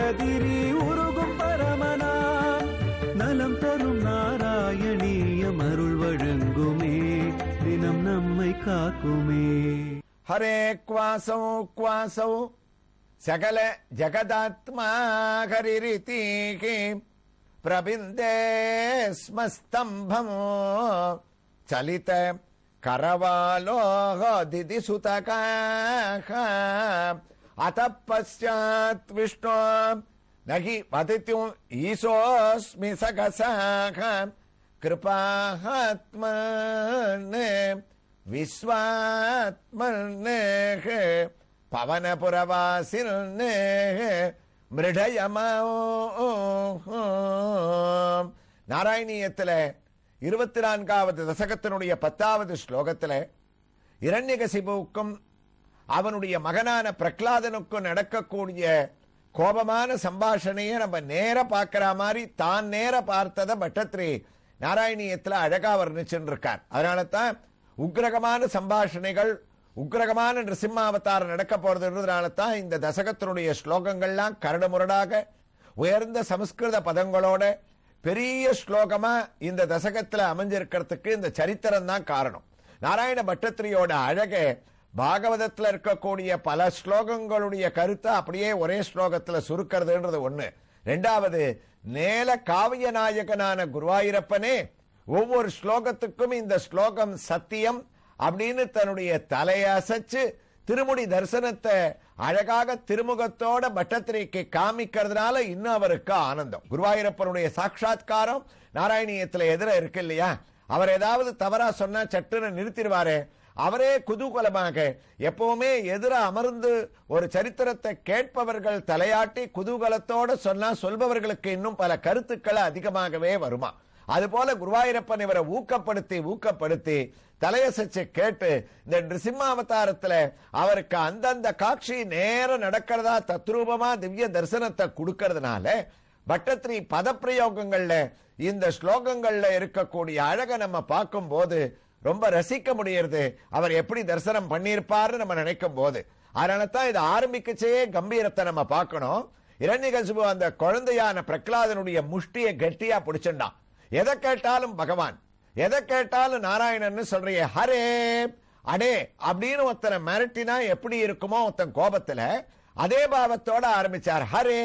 கதிரி உருகும் பரமனாம் நலம் தரும் நாராயணீயம் அருள் வழங்குமே தினம் நம்மை காக்குமே. ஹரே க்வாசௌ க்வாசௌ சகல ஜகதாத்மா ஹரிரிதீகி பிரபிந்தே ஸ்மஸ்தம்பம் சலித கரவாலோக திதிசுதகாஹ அத பశ్చాத் விஷ்ணு நகி வதித்யும் ஈசோஸ்மி சகசாஹ கிருபாத்மனே விஸ்வாத்மனே பவனபுரவாசினே மிருடயமோ. நாராயணியத்துல 24வது தசகத்தினுடைய 10வது ஸ்லோகத்துல இரண்யகசிபுவுக்கும் அவனுடைய மகனான பிரகலாதனுக்கும் நடக்கக்கூடிய கோபமான சம்பாஷணையை நம்ம நேர பார்க்கிற மாதிரி தான் நேர பார்த்தத பட்டத்ரி நாராயணியத்துல அழகா வர்ணிச்சுட்டு இருக்கார். அதனால தான் உக்ரகமான சம்பாஷணைகள் உக்ரகமான நிருசிம்மாவதாரம் நடக்க போறதுன்றதுனால தான் இந்த தசகத்தினுடைய ஸ்லோகங்கள்லாம் கரடுமுரடாக உயர்ந்த சமஸ்கிருத பதங்களோட பெரிய ஸ்லோகமா இந்த தசகத்துல அமைஞ்சிருக்கிறதுக்கு இந்த சரித்திரம் தான் காரணம். நாராயண பட்டத்திரியோட அழக பாகவதத்துல இருக்கக்கூடிய பல ஸ்லோகங்களுடைய கருத்தை அப்படியே ஒரே ஸ்லோகத்துல சுருக்கிறதுன்றது ஒண்ணு. ரெண்டாவது, நேல காவிய நாயகனான குருவாயூரப்பனே ஒவ்வொரு ஸ்லோகத்துக்கும் இந்த ஸ்லோகம் சத்தியம் அப்படின்னு தன்னுடைய தலையசைச்சு திருமுடி தரிசனத்தை அழகாக திருமுகத்தோட பட்டத்திரிக்கு காமிக்கிறதுனால இன்னும் அவருக்கு ஆனந்தம். குருவாயூரப்பனுடைய சாட்சா்காரம் நாராயணியத்துல எதிர இருக்கு இல்லையா? அவர் ஏதாவது தவறா சொன்னா சட்டுன்னு நிறுத்திடுவாரு. அவரே குதூகலமாக எப்பவுமே எதிர அமர்ந்து ஒரு சரித்திரத்தை கேட்பவர்கள் தலையாட்டி குதூகலத்தோட சொன்னா சொல்பவர்களுக்கு இன்னும் பல கருத்துக்களை அதிகமாகவே வருமா. அதுபோல குருவாயூரப்பன் இவரை ஊக்கப்படுத்தி தலையசைச்சு கேட்டு இந்த நிருசிம்மாவதாரத்துல அவருக்கு அந்தந்த காட்சி நேரம் நடக்கிறதா தத்ரூபமா திவ்ய தரிசனத்தை கொடுக்கறதுனால பட்டத்ரி பதப்பிரயோகங்கள்ல இந்த ஸ்லோகங்கள்ல இருக்கக்கூடிய அழக நம்ம பார்க்கும் போது ரொம்ப ரசிக்க முடியறது. அவர் எப்படி தரிசனம் பண்ணியிருப்பாருன்னு நம்ம நினைக்கும் போது அதனால தான் இதை ஆரம்பிக்கச்சே கம்பீரத்தை நம்ம பார்க்கணும். இரண்யகசிபு அந்த குழந்தையான பிரகலாதனுடைய முஷ்டியை கெட்டியா பிடிச்சுட்டான். எதை கேட்டாலும் பகவான், எதை கேட்டாலும் நாராயணன் சொல்றிய ஹரே அடே அப்படின்னு ஒருத்தனை மிரட்டினா எப்படி இருக்குமோ ஒருத்தன் கோபத்துல அதே பாவத்தோட ஆரம்பிச்சார். ஹரே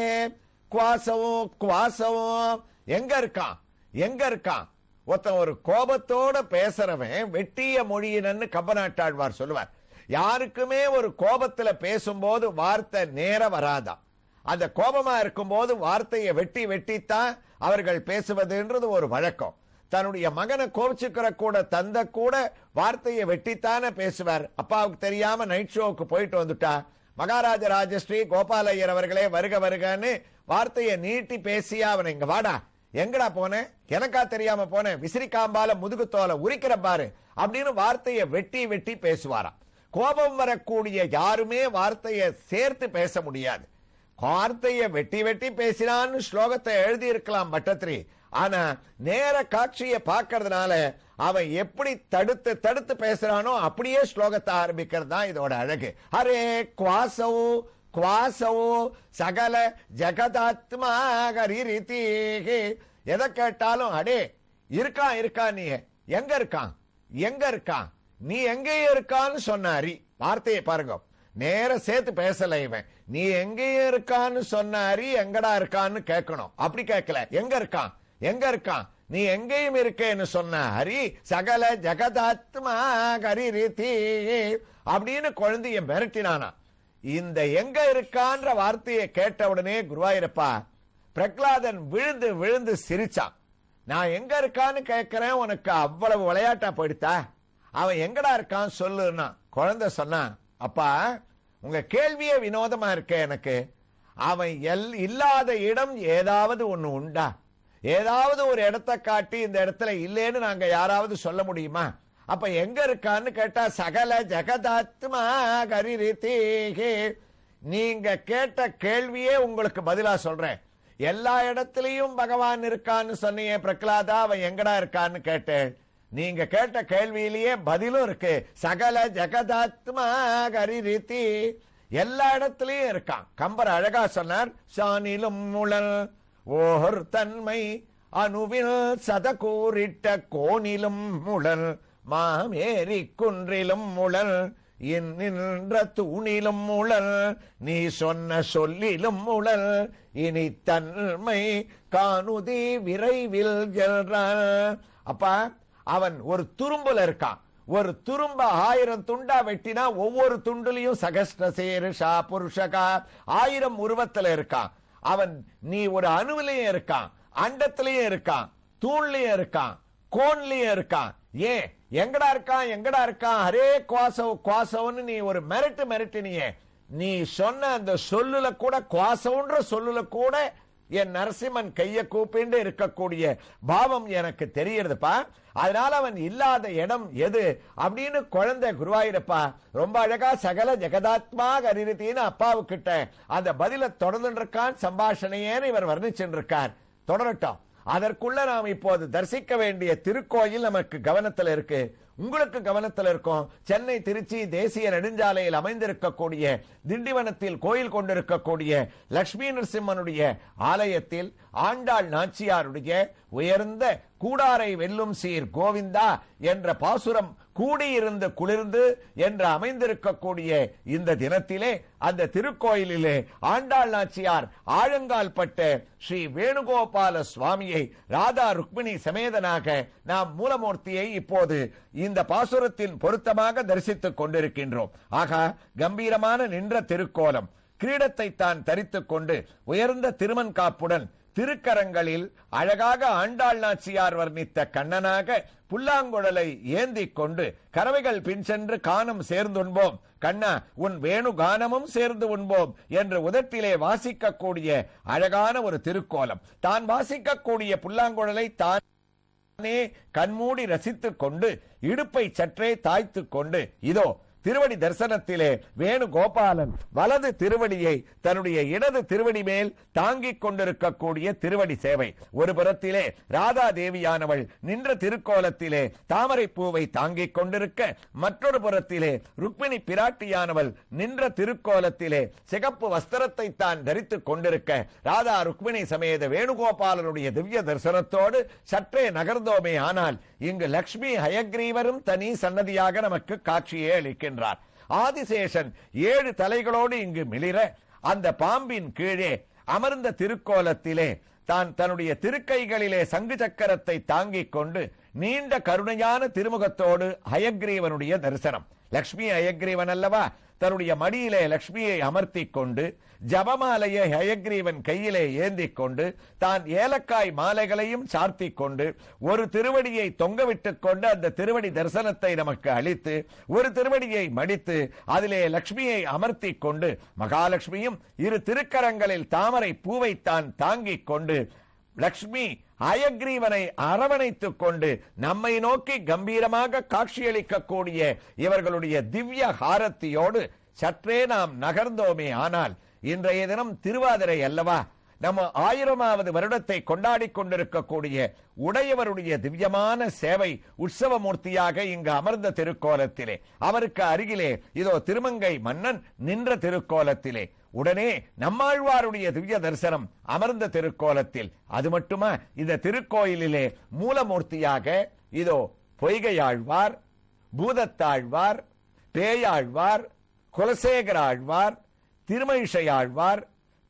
குவாசவும் குவாசவும் எங்க இருக்கான் எங்க இருக்கான். ஒருத்தன் ஒரு கோபத்தோட பேசுறவன் வெட்டிய மொழியினன்னு கம்பநாட்டாழ்வார் சொல்லுவார். யாருக்குமே ஒரு கோபத்துல பேசும்போது வார்த்தை நேர வராதான். அந்த கோபமா இருக்கும் போது வார்த்தையை வெட்டித்தான் அவர்கள் பேசுவதுன்றது ஒரு வழக்கம். தன்னுடைய மகனை கோபிச்சுக்கிற கூட தந்த கூட வார்த்தையை வெட்டித்தானே பேசுவார். அப்பாவுக்கு தெரியாம நைட் ஷோவுக்கு போயிட்டு வந்துட்டா மகாராஜ ராஜஸ்ரீ கோபாலையர் அவர்களே வருக வருகன்னு வார்த்தையை நீட்டி பேசியா அவனை இங்க வாடா எங்கடா போனேன் எனக்கா தெரியாம போனேன் விசிறிக்காம்பால முதுகு தோலை உரிக்கிற பாரு அப்படின்னு வார்த்தையை வெட்டி பேசுவாராம். கோபம் வரக்கூடிய யாருமே வார்த்தையை சேர்த்து பேச முடியாது. வார்த்தையை வெட்டி பேசினான்னு ஸ்லோகத்தை எழுதி இருக்கலாம் பட்டத்ரி. ஆனா நேர காட்சியை பார்க்கறதுனால அவன் எப்படி தடுத்து பேசுறானோ அப்படியே ஸ்லோகத்தை ஆரம்பிக்கிறது தான் இதோட அழகு. ஹரே குவாசௌ குவாசௌ சகல ஜகதாத்மா ஹரிரிதீஹி. எதை கேட்டாலும் அடே இருக்கான் நீ எங்க இருக்கான் நீ எங்கேயே இருக்கான்னு சொன்னாரி. வார்த்தையை பாருங்க, நேர சேர்த்து பேசல இவன். நீ எங்கேயும் இருக்கான்னு சொன்னாரி எங்கடா இருக்கான்னு கேட்கணும். அப்படி கேட்கல, எங்க இருக்கான் நீ எங்கேயும் இருக்கேன்னு சொன்ன ஹரி சகல ஜகதாத்மா ஹரிரிதி அப்படின்னு குழந்தைய மிரட்டினானா. இந்த எங்க இருக்கான்ற வார்த்தையை கேட்ட உடனே குருவாயூரப்பா பிரகலாதன் விழுந்து சிரிச்சான். நான் எங்க இருக்கான்னு கேட்கிறேன், உனக்கு அவ்வளவு விளையாட்டா போயிடுத்தா? அவன் எங்கடா இருக்கான் சொல்லுன்னா குழந்தை சொன்னான், அப்பா உங்க கேள்வியே வினோதமா இருக்க எனக்கு. அவன் இல்லாத இடம் ஏதாவது ஒண்ணு உண்டா? ஏதாவது ஒரு இடத்தை காட்டி இந்த இடத்துல இல்லேன்னு நாங்க யாராவது சொல்ல முடியுமா? அப்ப எங்க இருக்கான்னு கேட்டா சகல ஜகதாத்மா ஹரிரிதி. நீங்க கேட்ட கேள்வியே உங்களுக்கு பதிலா சொல்றேன். எல்லா இடத்திலையும் பகவான் இருக்கான்னு சொன்னீங்க பிரகலாதா, அவன் எங்கடா இருக்கான்னு கேட்டேன். நீங்க கேட்ட கேள்வியிலேயே பதிலும் இருக்கு. சகல ஜகதாத்மா ஹரிரிதி. எல்லா இடத்திலையும் இருக்கான். கம்பர் அழகா சொன்னார், சானிலும் முழல் ஓர் தன்மை அணுவில் சதகூரிட்ட கோணிலும் முழல் மாமேரி குன்றிலும் முழல் நின்ற தூணிலும் முழல் நீ சொன்ன சொல்லிலும் முழல் இனி தன்மை காணுதி விரைவில் செல்றான். அப்பா அவன் ஒரு துரும்புல இருக்கான். ஒரு துரும்ப 1000 துண்டா வெட்டினா ஒவ்வொரு துண்டுலையும் சகஸ்ரசேருஷா புருஷகா 1000 உருவத்துல இருக்கான். அவன் நீ ஒரு அணுவிலையும் இருக்கான், அண்டத்திலையும் இருக்கான், தூண்லயும் இருக்கான், கோன்லயும் இருக்கான். ஏன் எங்கடா இருக்கான் ஹரே குவாசவ் குவாசவன்னு நீ ஒரு மிரட்டினியே. நீ சொன்ன அந்த சொல்லுல கூட, குவாசவன்ற சொல்லுல கூட என் நரசிம்மன் கைய கூப்பிண்டு இருக்கக்கூடிய பாவம் எனக்கு தெரியுதுப்பா. அதனால அவன் இல்லாத இடம் எது அப்படின்னு குழந்தை குருவாயிரப்பா ரொம்ப அழகா சகல ஜெகதாத்மா கரிதின்னு அப்பாவுக்கிட்ட அந்த பதில தொடர்ந்து இருக்கான். சம்பாஷணையேன்னு இவர் வர்ணிச்சுட்டு இருக்கார். தொடரட்டும். அதற்குள்ள நாம் இப்போது தரிசிக்க வேண்டிய திருக்கோயில் நமக்கு கவனத்தில் இருக்கு, உங்களுக்கு கவனத்தில் இருக்கும். சென்னை திருச்சி தேசிய நெடுஞ்சாலையில் அமைந்திருக்கக்கூடிய திண்டிவனத்தில் கோயில் கொண்டிருக்கக்கூடிய லட்சுமி நரசிம்மனுடைய ஆலயத்தில் ஆண்டாள் நாச்சியாருடைய உயர்ந்த கூடாரை வெல்லும் சீர் கோவிந்தா என்ற பாசுரம் கூடியிருந்து குளிர்ந்து என்று அமைந்திருக்கக்கூடிய இந்த தினத்திலே அந்த திருக்கோயிலிலே ஆண்டாள் நாச்சியார் ஆழங்கால் பட்ட ஸ்ரீ வேணுகோபால சுவாமியை ராதா ருக்மிணி சமேதனாக நாம் மூலமூர்த்தியை இப்போது இந்த பாசுரத்தின் பொருத்தமாக தரிசித்துக் கொண்டிருக்கின்றோம். ஆக கம்பீரமான நின்ற திருக்கோலம், கிரீடத்தை தான் தரித்துக் கொண்டு உயர்ந்த திருமண் காப்புடன் திருக்கரங்களில் அழகாக ஆண்டாள் நாச்சியார் வர்ணித்த கண்ணனாக புல்லாங்குழலை ஏந்தி கொண்டு கறவைகள் பின் சென்று கானம் சேர்ந்துண்போம் கண்ணா உன் வேணு கானமும் சேர்ந்து உண்போம் என்று உதட்டிலே வாசிக்கக்கூடிய அழகான ஒரு திருக்கோலம். தான் வாசிக்கக்கூடிய புல்லாங்குழலை தானே கண்மூடி ரசித்துக் கொண்டு இடுப்பை சற்றே தாய்த்துக் கொண்டு இதோ திருவடி தரிசனத்திலே வேணுகோபாலன் வலது திருவடியை தன்னுடைய இடது திருவடி மேல் தாங்கிக் கொண்டிருக்கக்கூடிய திருவடி சேவை. ஒரு புறத்திலே ராதா தேவியானவள் நின்ற திருக்கோலத்திலே தாமரை பூவை தாங்கிக் கொண்டிருக்க, மற்றொரு புறத்திலே ருக்மிணி பிராட்டியானவள் நின்ற திருக்கோலத்திலே சிகப்பு வஸ்திரத்தை தான் தரித்துக் கொண்டிருக்க, ராதா ருக்மிணி சமேத வேணுகோபாலனுடைய திவ்ய தரிசனத்தோடு சற்றே நகர்ந்தோமே ஆனால் இங்கு லட்சுமி ஹயக்ரீவரும் தனி சன்னதியாக நமக்கு காட்சியே அளிக்கின்றார். ஆதிசேஷன் 7 தலைகளோடு இங்கு மிளிர அந்த பாம்பின் கீழே அமர்ந்த திருக்கோலத்திலே தான் தன்னுடைய திருக்கைகளிலே சங்கு சக்கரத்தை தாங்கிக் கொண்டு நீண்ட கருணையான திருமுகத்தோடு ஹயக்ரீவனுடைய தரிசனம். லட்சுமி ஹயக்ரீவன் அல்லவா, தன்னுடைய மடியிலே லட்சுமியை அமர்த்தி கொண்டு ஜபமாலையை ஹயக்ரீவன் கையிலே ஏந்தி கொண்டு தான் ஏலக்காய் மாலைகளையும் சார்த்தி கொண்டு ஒரு திருவடியை தொங்கவிட்டுக் கொண்டு அந்த திருவடி தரிசனத்தை நமக்கு அளித்து ஒரு திருவடியை மடித்து அதிலே லட்சுமியை அமர்த்தி கொண்டு மகாலட்சுமியும் இரு திருக்கரங்களில் தாமரை பூவை தான் தாங்கிக் கொண்டு லட்சுமி ஹயக்ரீவனை அரவணைத்துக் கொண்டு நம்மை நோக்கி கம்பீரமாக காட்சியளிக்கக்கூடிய இவர்களுடைய திவ்ய ஹாரத்தியோடு சற்றே நாம் நகர்ந்தோமே ஆனால் இன்றைய தினம் திருவாதிரை அல்லவா, நம்ம 1000வது வருடத்தை கொண்டாடி கொண்டிருக்கக்கூடிய உடையவருடைய திவ்யமான சேவை உற்சவமூர்த்தியாக இங்கு அமர்ந்த திருக்கோலத்திலே அவருக்கு அருகிலே இதோ திருமங்கை மன்னன் நின்ற திருக்கோலத்திலே உடனே நம்மாழ்வாருடைய திவ்ய தரிசனம் அமர்ந்த திருக்கோலத்தில். அது மட்டுமா, இந்த திருக்கோயிலிலே மூலமூர்த்தியாக இதோ பொய்கையாழ்வார், பூதத்தாழ்வார், பேயாழ்வார், குலசேகர ஆழ்வார், திருமழிசையாழ்வார்,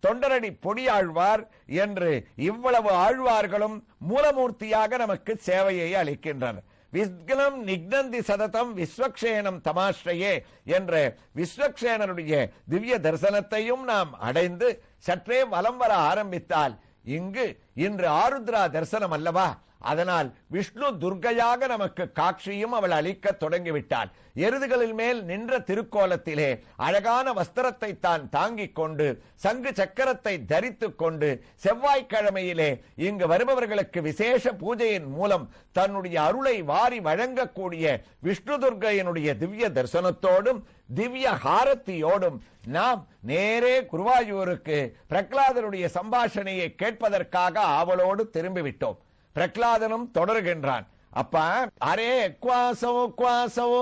தொண்டரடி பொடியாழ்வார் என்று இவ்வளவு ஆழ்வார்களும் மூலமூர்த்தியாக நமக்கு சேவையை அளிக்கின்றனர். விஸ்கலம் நிக்னந்தி சததம் விஸ்வக்ஷேனம் தமாஸ்ரயே என்ற விஸ்வக்ஷேனருடைய திவ்ய தரிசனத்தையும் நாம் அடைந்து சற்றே வலம் வர ஆரம்பித்தால் இன்று ஆருத்ரா தரிசனம் அல்லவா, அதனால் விஷ்ணு துர்கையாக நமக்கு காட்சியும் அவள் அளிக்க தொடங்கிவிட்டாள். எருதுகளின் மேல் நின்ற திருக்கோலத்திலே அழகான வஸ்திரத்தை தான் தாங்கிக் கொண்டு சங்கு சக்கரத்தை தரித்துக் கொண்டு செவ்வாய்க்கிழமையிலே இங்கு வருபவர்களுக்கு விசேஷ பூஜையின் மூலம் தன்னுடைய அருளை வாரி வழங்கக்கூடிய விஷ்ணு துர்கையினுடைய திவ்ய தரிசனத்தோடும் திவ்ய ஹாரத்தியோடும் நாம் நேரே குருவாயூருக்கு பிரகலாதனுடைய சம்பாஷணையை கேட்பதற்காக ஆவலோடு திரும்பிவிட்டோம். பிரகலாதனும் தொடர்கின்றான். அப்பா அரே குவாசவோ குவாசவோ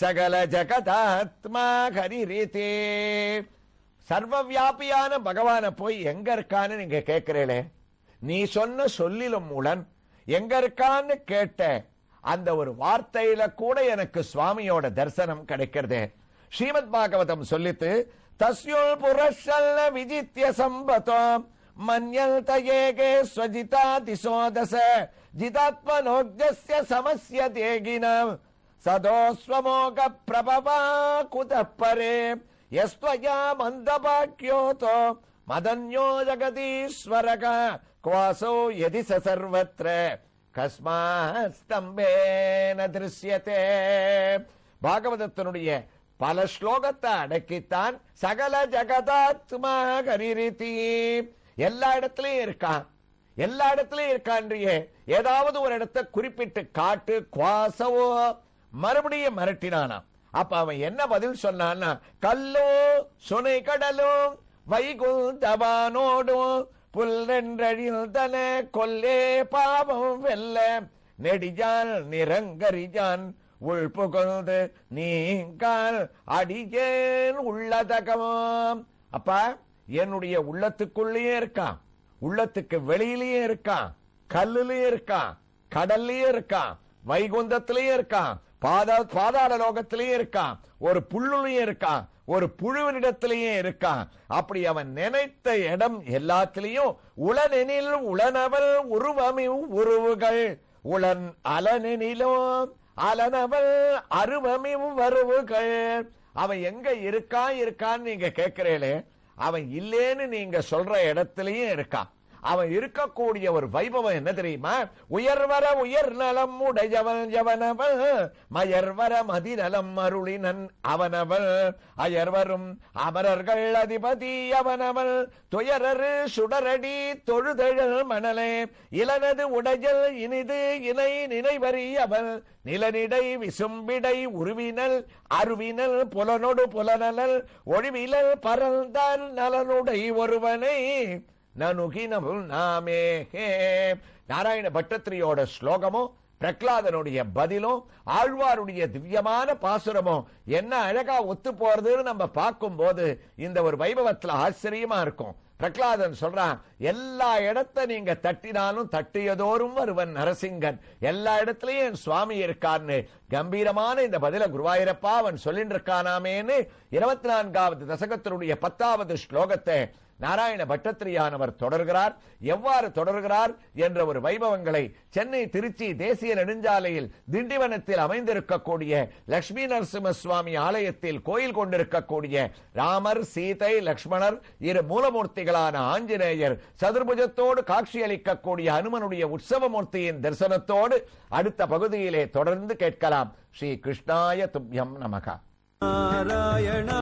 சகல ஜகதாத்மா ஹரிரீதே. சர்வ வியாபியான பகவான போய் எங்க இருக்கான்னு நீங்க கேட்கிறீங்களே, நீ சொன்ன சொல்லிலும் மூலன் எங்க இருக்கான்னு கேட்ட அந்த ஒரு வார்த்தையில கூட எனக்கு சுவாமியோட தரிசனம் கிடைக்கிறது. ஸ்ரீமத் பாகவதம் சொல்லித்து தஸ்யோல் புரஷல்ல விஜித்ய சம்பதம் மன்யல் தயேகே ஸ்வஜிதா திசோதச ஜிதாத்மனோக்ஜஸ்ய சமஸ்ய தேகினம் சதோஸ்வமோக பிரபவா குதப்பரே யஸ்த்வயா மந்தபாக்யோதோ மதன்யோ ஜகதீஸ்வரக குவாசோ யதி சர்வத்ர கஸ்மாஸ்தம்பேன திருஷ்யதே. பாகவதத்தினுடைய பல ஸ்லோகத்தை அடக்கித்தான் சகல ஜகதாத்மா ஹரிரிதி. எல்லா இடத்திலையும் இருக்கான், எல்லா இடத்திலையும் இருக்கான்றியே. ஏதாவது ஒரு இடத்தை குறிப்பிட்டு காட்டு, குவாசவோ மறுபடியும் மிரட்டினானா. அப்ப அவன் என்ன பதில் சொன்னான்னா, கல்லோ சுனை கடலும் வைகுந்தவானோடும் புல்லென்றழிந்தன கொல்லே பாவம் வெல்ல நெடிஜான் நிரங்கரிஜான் உள் புகழ்ந்து நீங்கால் அடியேன் உள்ளதகமாம். அப்பா என்னுடைய உள்ளத்துக்குள்ளேயே இருக்கான், உள்ளத்துக்கு வெளியிலேயே இருக்கான், கல்லுலயே இருக்கான், கடல்லயே இருக்கான், வைகுந்தத்திலேயே இருக்கான், பாதாள லோகத்திலேயே இருக்கான், ஒரு புல்லுலயே இருக்கான், ஒரு புழுவினிடத்திலேயே இருக்கான். அப்படி அவன் நினைத்த இடம் எல்லாத்திலையும் உளனெனில் உளனவள் உருவமி உருவுகள் உளன் அலனெனிலும் அலனவள் அருவமி வருவுகள். அவன் எங்க இருக்கான்னு நீங்க கேட்கிறீங்களே, அவன் இல்லேன்னு நீங்க சொல்ற இடத்திலேயே இருக்கான். அவன் இருக்கக்கூடிய ஒரு வைபவம் என்ன தெரியுமா? உயர்வர உயர் நலம் உடையவன் எவனவள் மயர்வர மதிநலம் அருளினன் அவனவள் அயர்வரும் அமரர்கள் அதிபதி அவனவள் துயரரு சுடரடி தொழுதழல் மணலே இளனது உடையல் இனிது இணை நினைவறி அவள் நிலனிடை விசும்பிடை உருவினல் அருவினல் புலனொடு புலனல் ஒழிவிலல் பரந்தான் நலனுடை ஒருவனை நனுகினமுல் நாமே. நாராயண பட்டத்திரியோட ஸ்லோகமும் பிரகலாதனுடைய பதிலும் ஆழ்வாருடைய திவ்யமான பாசுரமும் என்ன அழகா ஒத்து போறதுன்னு நம்ம பார்க்கும் போது இந்த ஒரு வைபவத்துல ஆச்சரியமா இருக்கும். பிரகலாதன் சொல்றான், எல்லா இடத்தை நீங்க தட்டினாலும் தட்டியதோறும் வருவன் நரசிங்கன், எல்லா இடத்திலையும் என் சுவாமி இருக்கான்னு கம்பீரமான இந்த பதில குருவாயூரப்பா அவன் சொல்லிட்டு இருக்கானாமேன்னு 24வது தசகத்தினுடைய 10வது ஸ்லோகத்தை நாராயண பட்டத்திரியானவர் தொடர்கிறார். எவ்வாறு தொடர்கிறார் என்ற ஒரு வைபவங்களை சென்னை திருச்சி தேசிய நெடுஞ்சாலையில் திண்டிவனத்தில் அமைந்திருக்கக்கூடிய லட்சுமி நரசிம்ம சுவாமி ஆலயத்தில் கோயில் கொண்டிருக்கக்கூடிய ராமர் சீதை லக்ஷ்மணர் இரு மூலமூர்த்திகளான ஆஞ்சநேயர் சதுர்புஜத்தோடு காட்சியளிக்கக்கூடிய அனுமனுடைய உற்சவமூர்த்தியின் தரிசனத்தோடு அடுத்த பகுதியிலே தொடர்ந்து கேட்கலாம். ஸ்ரீ கிருஷ்ணாய துப்யம் நமக. நாராயண